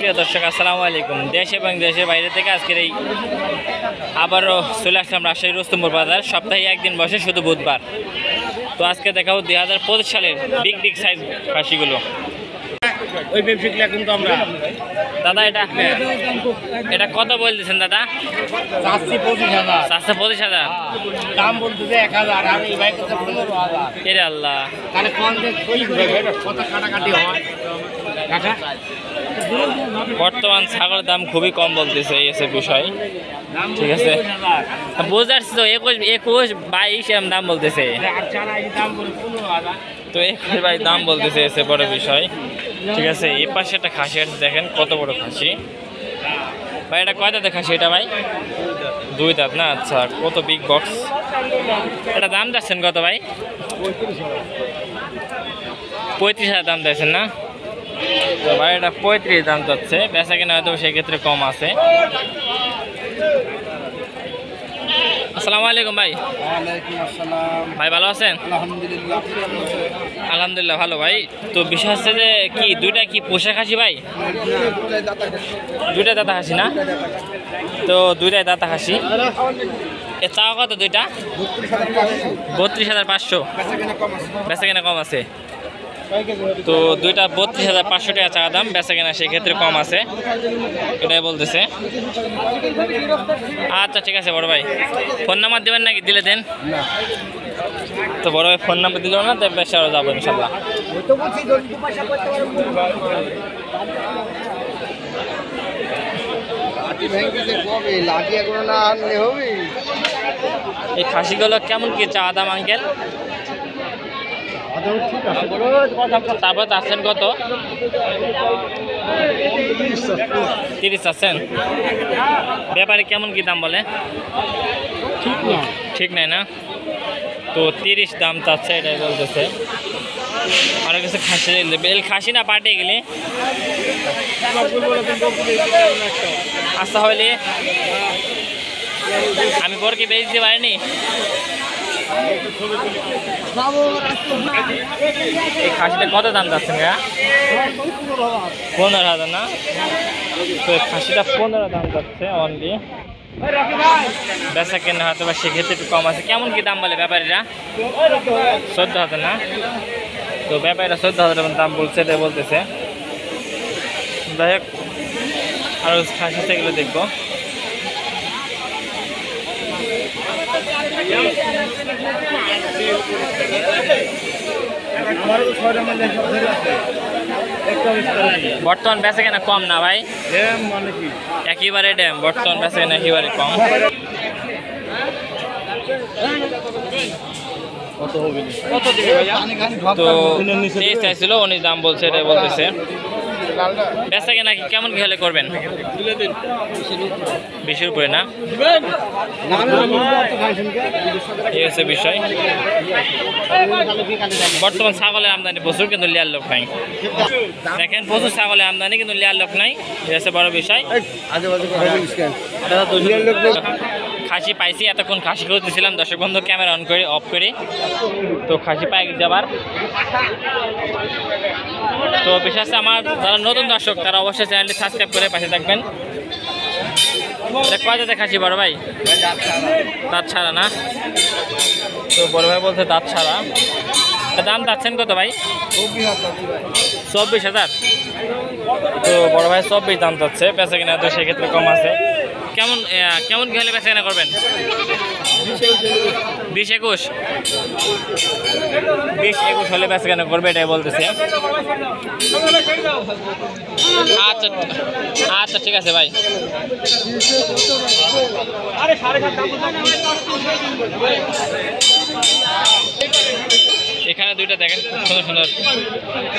সুপ্রিয় দর্শক আসসালামু আলাইকুম। দেশ এবং দেশের বাইরে থেকে আজকের এই আবারও চলে আসলাম রাজশাহী রুস্তমপুর বাজার। সপ্তাহে একদিন বসে শুধু বুধবার। তো আজকে দেখাবো 2025 সালের বিগ সাইজ খাসিগুলো। ওই ব্যবসায়িকরা কিন্তু আমরা দাদা এটা কত বলতেছেন দাদা? 25,000 25,000 দাম বলতেছে 1,000 আর এই ভাই কাছে 15,000। এরে আল্লাহ, তাহলে কোন দেশ কই করে কত কাটাকাটি হয় কাকা? বর্তমান ছাগলের দাম খুবই কম বলতেছে, এই হচ্ছে বিষয়। ঠিক আছে, বুঝতে পারছি তো 21, 22 এরকম দাম বলতেছে। আর ছাড়া এই দাম বলে 15,000। তো 21 ভাই দাম বলতেছে, এসে বড় বিষয়। ঠিক আছে, এই পাশে একটা খাসি আছে, দেখেন কত বড় খাসি ভাই। এটা কয় দাঁতের খাসি এটা ভাই? 2 দাঁত না? আচ্ছা, কত বিগ বক্স। এটা দাম যাচ্ছেন কত ভাই? 35,000 দাম দিয়েছেন না? তো ভাই এটা 35 দাম যাচ্ছে, বেচা কিনা হয়তো সেক্ষেত্রে কম আছে। আসসালামু আলাইকুম ভাই। ওয়ালাইকুম আসসালাম। ভাই ভালো আছেন? আলহামদুলিল্লাহ। আলহামদুলিল্লাহ ভালো ভাই। তো বিষয় হচ্ছে যে কি দুইটা কি পোষা খাসি ভাই? দুইটা দাতা খাসি না? তো দুইটাই দাতা খাসি। এ চাওয়া কত দুইটা? 32,500। বেচা কেনা কম আছে। তো দুইটা 32,500 টাকা চাওয়া দাম, বেচা কেনা সেক্ষেত্রে কম আছে, এটাই বলতেছে। আচ্ছা ঠিক আছে বড় ভাই, ফোন নাম্বার দেবেন নাকি? দিলে দেন। তো বড় ভাই ফোন নাম্বার দিল না, তো বেশি আরও যাবো ইনশাল্লাহ। এই খাসিগুলো কেমন কি চাওয়া দাম আঙ্কেল? তারপর চাচ্ছেন কত? 30 আছেন। ব্যাপারে কেমন কি দাম বলে? ঠিক নাই না? তো 30 দাম চাচ্ছে, এটাই বলতেছে। আরো কিছু খাসি খাসি না পাটে গেলে আচ্ছা হইলে আমি পর কি বেচ দিতে পারিনি। এই খাসিটা কত দাম যাচ্ছেন গা? 15,000 না? তো খাসিটা 15 দাম যাচ্ছে অনলি। বেচা কেনা হয়তো বা সেক্ষেত্রে একটু কম আছে। কেমন কি দাম বলে ব্যাপারীরা? 14,000 না? তো ব্যাপারীরা 14,000 দাম বলছে, এটাই বলতেছে। যাই হোক, আরো খাসি সেগুলো দেখবো। বর্তমান বেচা কেনা কম না ভাই? একেবারে ড্যাম, বর্তমান বেচা কেনা একেবারে কম। তো 23 চাইছিল, উনি দাম বলছে, এটাই বলতেছে। বেচা কেনা কেমন কি হলে করবেন? 20-এর উপরে না? এই হচ্ছে বিষয়। বর্তমান ছাগলের আমদানি প্রচুর, কিন্তু লিয়ার লোক নাই। দেখেন প্রচুর ছাগলের আমদানি, কিন্তু লিয়ার লোক নাই, এই হচ্ছে বড় বিষয়। খাসি পাইছি, এতক্ষণ খাসি খুঁজতেছিলাম দর্শক বন্ধু, ক্যামেরা অন করে অফ করে। তো খাসি পাই গেছে আবার। তো বিশেষ আমার যারা নতুন দর্শক তারা অবশ্যই চ্যানেলটি সাবস্ক্রাইব করে পাশে থাকবেন। কয় দাঁতের খাসি বড় ভাই? দাঁত ছাড়া না? তো বড় ভাই বলছে দাঁত ছাড়া। দাম চাচ্ছেন কত ভাই? 24,000। তো বড় ভাই 24 দাম চাচ্ছে, বেচা কিনা তো সেক্ষেত্রে কম আছে। কেমন কি হলে বেচা কেনা করবেন? 20-21 হলে বেচা কেনা করবে, এটাই বলতেছে। আচ্ছা আচ্ছা ঠিক আছে ভাই। এখানে দুইটা দেখেন খুব সুন্দর সুন্দর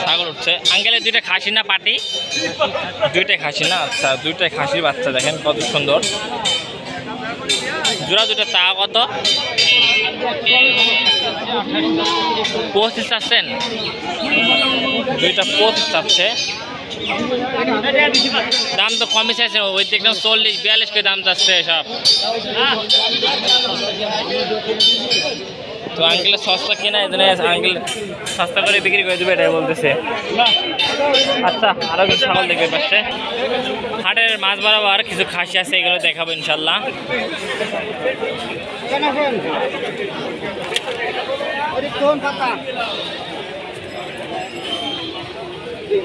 ছাগল উঠছে। আঙ্কেলের দুইটা খাসি না পাটি? দুইটাই খাসি না? আচ্ছা, দুইটাই খাসির বাচ্চা, দেখেন কত সুন্দর জোড়া। দুটো চা কত? 25 চাচ্ছেন? দুইটা 25 চাচ্ছে। দাম তো কমই চাইছে, ওই দেখলাম 40-42 করে দাম চাচ্ছে সব। তো আঙ্কেলের সস্তা কিনা এই জন্য আঙ্কেল সস্তা করে বিক্রি করে দেবে এটাই বলতেছে। আচ্ছা আরও কিছু ছাগল দেখবে পাশে হাটের মাছ বরাবর কিছু খাসি আছে, এগুলো দেখাবো ইনশাল্লাহ।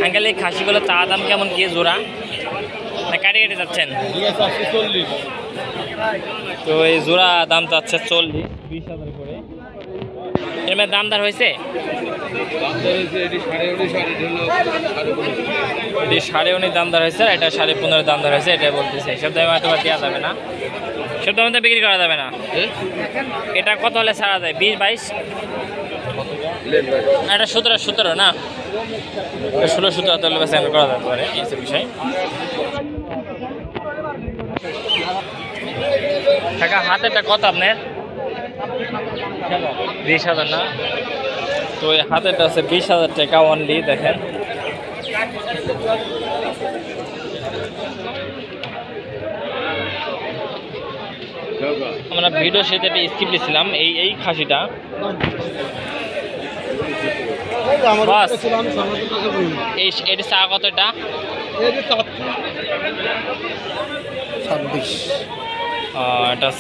আঙ্কেল এই খাসিগুলো চা দাম কেমন কি জোড়া না কাটি কেটে যাচ্ছেন? তো এই জোড়া দাম চাচ্ছে 40-20,000 করে। এর মধ্যে দামদার হয়েছে? এটি 19.5 দামদার হয়েছে, এটা 15.5 দামদার হয়েছে, এটা বলতেছে। এসব দামে হয়তো দেওয়া যাবে না, সব দামে তো বিক্রি করা যাবে না। এটা কত হলে ছাড়া যায়? 20-22? এটা 17 না, 16-17 হলে বেশি করা যেতে পারে, এই বিষয়। টাকা হাতেরটা কত আপনার? 20,000 না? তো এই হাতেরটা আছে 20,000 টাকা অনলি। দেখেন আমরা ভিডিও সাথে একটা স্কিপ দিয়েছিলাম এই খাসিটা। এটি চা কত? এটা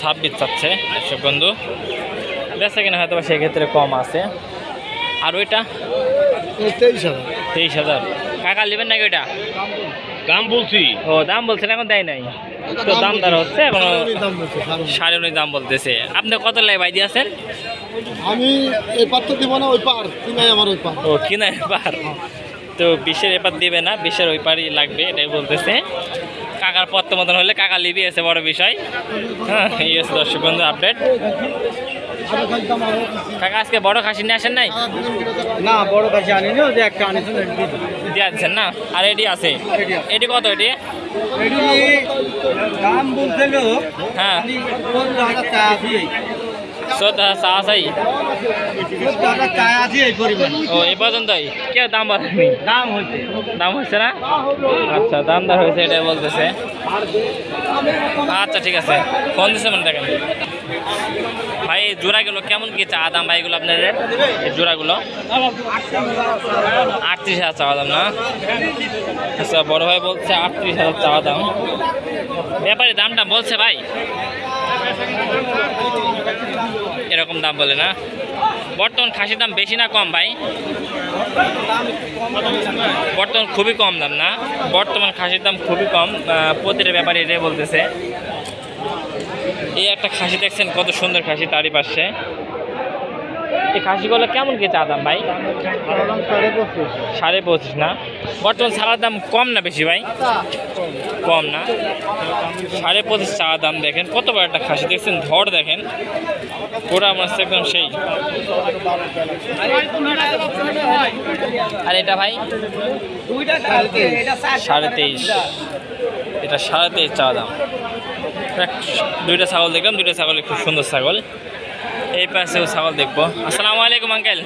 26 চাচ্ছে দর্শক বন্ধু। বেচা কিনা হয়তো সেক্ষেত্রে কম আছে। আর ওইটা 23,000। কাকা নেবেন নাকি ওইটা? দাম বলছি। ও দাম বলছেন, এখন দেয় নাই তো দাম দর হচ্ছে, এখন 19.5 দাম বলতেছে। আপনি কত লাই ভাই দিয়েছেন? আমি এই পার তো দিব না, ওই পার কিনাই আমার ওই পার। ও কিনা এবার তো 20-এর এপার দিবে না, 20-এর ওই পারই লাগবে, এটাই বলতেছে। কাকার পত্র মতন হলে কাকা লিবি আছে বড় বিষয়। হ্যাঁ এই আছে দর্শক বন্ধু আপডেট। কাকা আজকে বড় খাসি নিয়ে আসেন নাই? না বড় খাসি আনিনি, ওই যে একটা আনিছেন দিয়ে দিচ্ছেন না? আর এটি আছে, এটি কত? এটি দাম বলছিল হ্যাঁ 14,000 চা আছে, 14,000 চা আছে। 14,000 চা আছে এই পরিমাণ। ও এই পর্যন্তই? কে দাম বাড়েনি? দাম হচ্ছে না? আচ্ছা দাম দর হয়েছে এটাই বলতেছে। আচ্ছা ঠিক আছে, ফোন দিচ্ছে মানে দেখেন ভাই। এই জোড়াগুলো কেমন কি চা দাম ভাই এগুলো আপনাদের? এই জোড়াগুলো 38,000 চাওয়া দাম না? আচ্ছা বড় ভাই বলছে 38,000 চাওয়া দাম। ব্যাপারে দামটা বলছে ভাই এরকম দাম বলে না? বর্তমান খাসির দাম বেশি না কম ভাই? বর্তমান খুবই কম দাম না? বর্তমান খাসির দাম খুবই কম, প্রতিটা ব্যাপারে এটাই বলতেছে। এই একটা খাসি দেখছেন কত সুন্দর খাসি, তারই পাশে এই খাসিগুলো কেমন কি চা দাম ভাই? 25.5 না? বর্তমান ছাড়ার দাম কম না বেশি ভাই? কম না? 25.5 চা দাম। দেখেন কত বড় একটা খাসি দেখছেন, ধর দেখেন পুরা মাছ একদম সেই। আর এটা ভাই 23.5, এটা 23.5 চা দাম। দুইটা ছাগল দেখলাম, দুইটা ছাগল খুব সুন্দর ছাগল। এই পাশেও ছাগল দেখবো। আসসালামু আলাইকুম আঙ্কেল,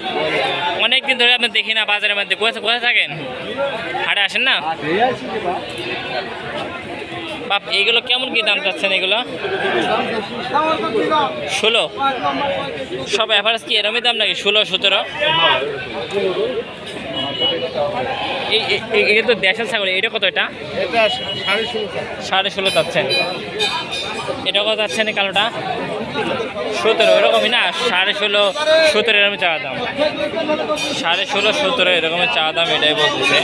অনেকদিন ধরে আপনি দেখি না বাজারের মধ্যে, কোথায় থাকেন? হাটে আসেন না? বাপ এইগুলো কেমন কি দাম চাচ্ছেন? এগুলো 16? সব অ্যাভারেজ কি এরমই দাম নাকি 16-17? এটা তো দেশের ছাগল। এটা কত? এটা 16.5 চাচ্ছেন। এটা কত চাচ্ছেন? কালোটা 17 এরকমই না? 16.5-17 এরকম চাওয়া দাম। 16.5-17 এরকমের চাওয়া দাম, এটাই বলতেছে।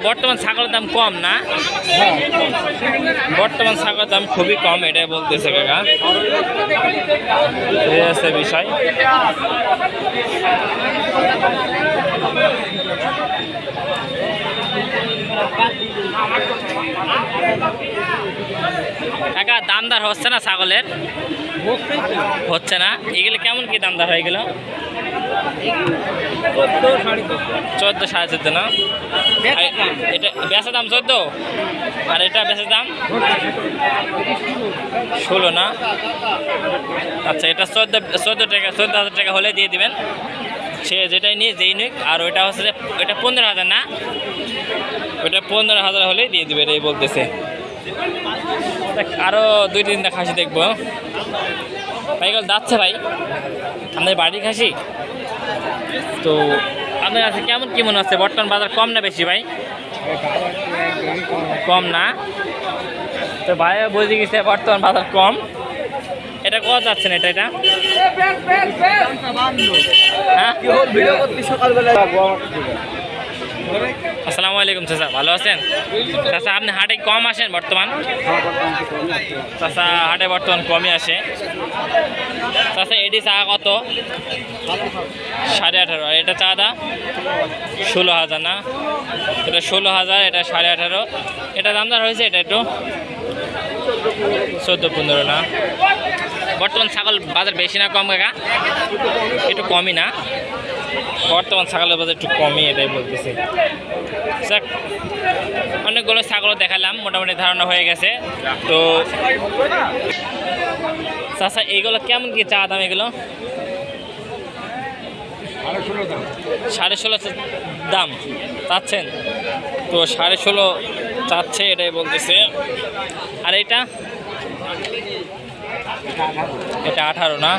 বর্তমান ছাগলের দাম কম না? বর্তমান ছাগলের দাম খুবই কম, এটাই বলতেছে কাকা। এই আছে বিষয়। কাকা দামদার হচ্ছে না ছাগলের? হচ্ছে না? এগুলো কেমন কি দামদার হয়? এগুলো 14-14.5 না? এটা বেচার দাম 14, আর এটা বেচার দাম 16 না? আচ্ছা এটা 14 টাকা, 14,000 টাকা হলে দিয়ে দিবেন। সে যেটাই নিয়ে যেই নিক। আর ওইটা হচ্ছে যে ওইটা 15,000 না? ওইটা 15,000 হলেই দিয়ে দিবে, এটাই বলতেছে। আরও 2-3টা খাসি দেখবো ভাই। এগুলো যাচ্ছে ভাই আপনার বাড়ি খাসি? তো আপনার কাছে কেমন কি মনে হচ্ছে বর্তমান বাজার কম না বেশি ভাই? কম না? তো ভাই বুঝে গেছে বর্তমান বাজার কম। এটা কত যাচ্ছেন এটা এটা? হ্যাঁ? আসসালামু আলাইকুম চাচা, ভালো আছেন? চাচা আপনি হাটে কম আসেন বর্তমান? চাচা হাটে বর্তমান কমই আসে। চাচা এটি চা কত? 18.5। আর এটা চা দা 16,000 না? এটা 16,000, এটা 18.5। এটা দামদার হয়েছে এটা একটু 14-15 না? বর্তমান ছাগল বাজার বেশি না কম কাকা? একটু কমই না? বর্তমান ছাগলের বাজার একটু কমই, এটাই বলতেছি। স্যার অনেকগুলো ছাগল দেখালাম, মোটামুটি ধারণা হয়ে গেছে। তো চাচা এইগুলো কেমন কি চা দাম? এগুলো 16.5 দাম চাচ্ছেন? তো 16.5 চাচ্ছে, এটাই বলতেছে। আর এটা এটা 18 না?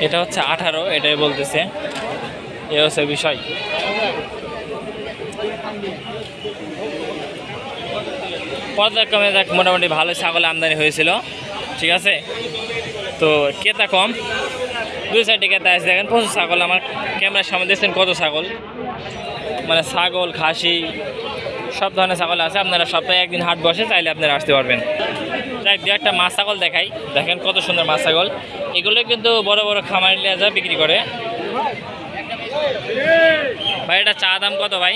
এটা হচ্ছে 18, এটাই বলতেছে। এ হচ্ছে বিষয়। পর্যায়ক্রমে দেখ মোটামুটি ভালো ছাগল আমদানি হয়েছিল, ঠিক আছে। তো ক্রেতা কম, 2-4টি ক্রেতা আছে। দেখেন প্রচুর ছাগল, আমার ক্যামেরার সামনে দেখছেন কত ছাগল, মানে ছাগল খাসি সব ধরনের ছাগল আছে। আপনারা সপ্তাহে একদিন হাট বসে, চাইলে আপনারা আসতে পারবেন। যাই দু একটা মাছ ছাগল দেখাই, দেখেন কত সুন্দর মাছ ছাগল। এগুলো কিন্তু বড় বড় খামারে নিয়ে যা বিক্রি করে। ভাই এটা চা দাম কত ভাই?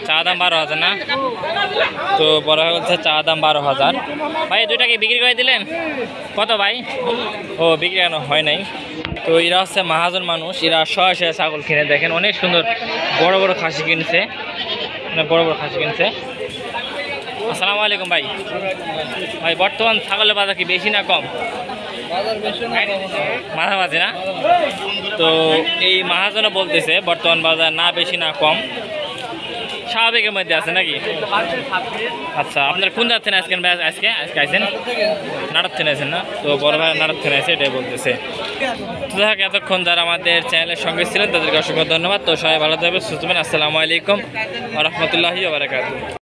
চা দাম 12,000 না? তো বড় হয়ে বলছে চা দাম 12,000। ভাই দুইটাকে বিক্রি করে দিলেন কত ভাই? ও বিক্রি কেন হয় নাই। তো এরা হচ্ছে মহাজন মানুষ, এরা সরাসরি ছাগল কিনে। দেখেন অনেক সুন্দর বড় বড় খাসি কিনছে, মানে বড় বড় খাসি কিনছে। আসসালামু আলাইকুম ভাই। ভাই বর্তমান ছাগলের বাজার কি বেশি না কম? মাঝামাঝি না? তো এই মহাজনও বলতেছে বর্তমান বাজার না বেশি না কম, স্বাভাবিকের মধ্যে আছে নাকি? আচ্ছা আপনার কোন যাচ্ছেন আজকে? আজকে আইছেন নাটক থেকে আছেন না? তো বড় ভাই নাটক থেকে আছে, এটাই বলতেছে। তো দেখ এতক্ষণ যারা আমাদের চ্যানেলের সঙ্গে ছিলেন তাদেরকে অসংখ্য ধন্যবাদ। তো সবাই ভালো থাকবে, সুস্থ থাকবেন। আসসালামু আলাইকুম ওয়া রাহমাতুল্লাহি ওয়া বারাকাতুহু।